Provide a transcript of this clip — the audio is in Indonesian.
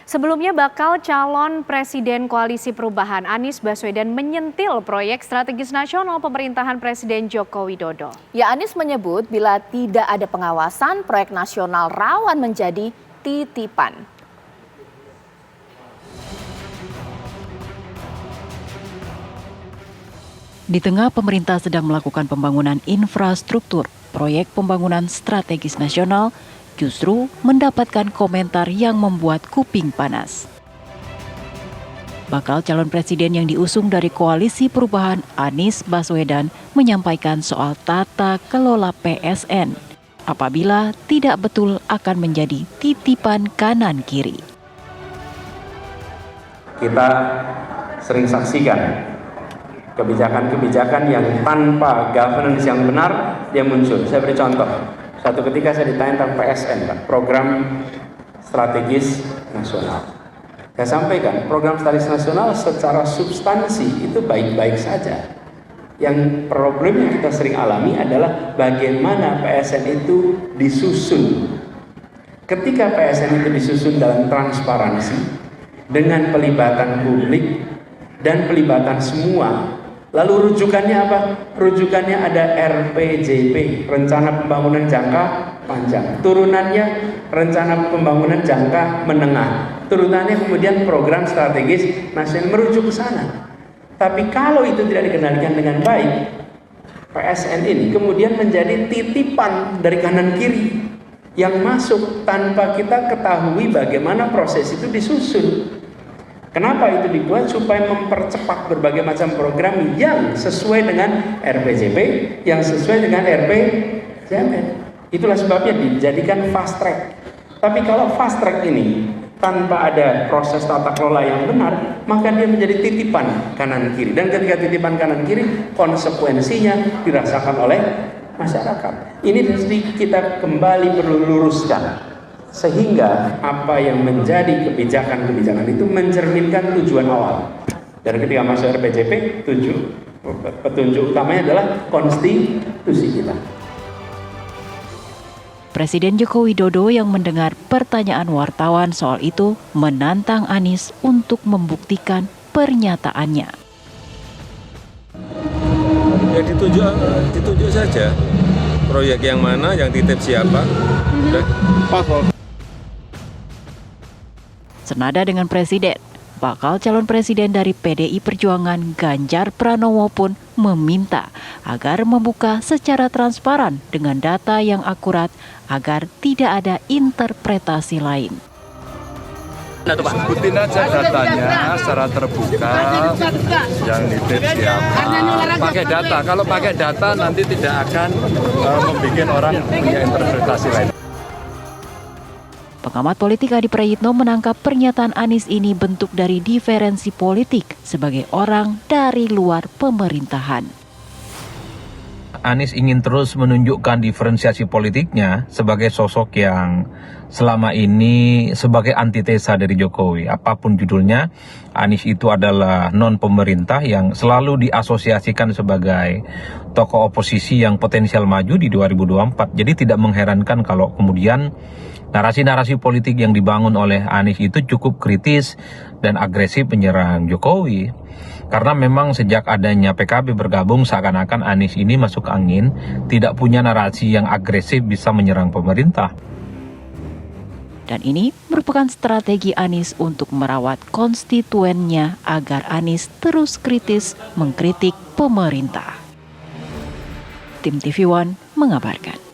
Sebelumnya bakal calon Presiden Koalisi Perubahan Anies Baswedan menyentil proyek strategis nasional pemerintahan Presiden Joko Widodo. Ya, Anies menyebut bila tidak ada pengawasan, proyek nasional rawan menjadi titipan. Di tengah pemerintah sedang melakukan pembangunan infrastruktur, proyek pembangunan strategis nasional justru mendapatkan komentar yang membuat kuping panas. Bakal calon presiden yang diusung dari Koalisi Perubahan Anies Baswedan menyampaikan soal tata kelola PSN apabila tidak betul akan menjadi titipan kanan kiri. Kita sering saksikan kebijakan-kebijakan yang tanpa governance yang benar dia muncul. Saya beri contoh. Satu ketika saya ditanya tentang PSN, program strategis nasional. Saya sampaikan program strategis nasional secara substansi itu baik-baik saja. Yang problem yang kita sering alami adalah bagaimana PSN itu disusun. Ketika PSN itu disusun dalam transparansi dengan pelibatan publik dan pelibatan semua. Lalu rujukannya apa? Rujukannya ada RPJP, Rencana Pembangunan Jangka Panjang. Turunannya Rencana Pembangunan Jangka Menengah. Turunannya kemudian Program Strategis Nasional, merujuk ke sana. Tapi kalau itu tidak dikendalikan dengan baik, PSN ini kemudian menjadi titipan dari kanan kiri yang masuk tanpa kita ketahui bagaimana proses itu disusun. Kenapa itu dibuat? Supaya mempercepat berbagai macam program yang sesuai dengan RPJP, yang sesuai dengan RPJMN. Itulah sebabnya dijadikan fast track. Tapi kalau fast track ini tanpa ada proses tata kelola yang benar, maka dia menjadi titipan kanan kiri. Dan ketika titipan kanan kiri, konsekuensinya dirasakan oleh masyarakat. Ini kita kembali perlu luruskan. Sehingga apa yang menjadi kebijakan-kebijakan itu mencerminkan tujuan awal. Dan ketika masuk RPJP, petunjuk utamanya adalah konstitusi kita. Presiden Joko Widodo yang mendengar pertanyaan wartawan soal itu menantang Anies untuk membuktikan pernyataannya. Ya ditunjuk saja proyek yang mana, yang titip siapa. Senada dengan Presiden, bakal calon presiden dari PDI Perjuangan Ganjar Pranowo pun meminta agar membuka secara transparan dengan data yang akurat agar tidak ada interpretasi lain. Sebutin aja datanya secara terbuka, yang nitip siapa, pakai data. Kalau pakai data nanti tidak akan membuat orang punya interpretasi lain. Pengamat politik Adi Prayitno menangkap pernyataan Anies ini bentuk dari diferensi politik sebagai orang dari luar pemerintahan. Anies ingin terus menunjukkan diferensiasi politiknya sebagai sosok yang selama ini sebagai antitesa dari Jokowi. Apapun judulnya, Anies itu adalah non-pemerintah yang selalu diasosiasikan sebagai tokoh oposisi yang potensial maju di 2024. Jadi tidak mengherankan kalau kemudian narasi-narasi politik yang dibangun oleh Anies itu cukup kritis dan agresif menyerang Jokowi. Karena memang sejak adanya PKB bergabung seakan-akan Anies ini masuk angin, tidak punya narasi yang agresif bisa menyerang pemerintah. Dan ini merupakan strategi Anies untuk merawat konstituennya agar Anies terus kritis mengkritik pemerintah. Tim TV One mengabarkan.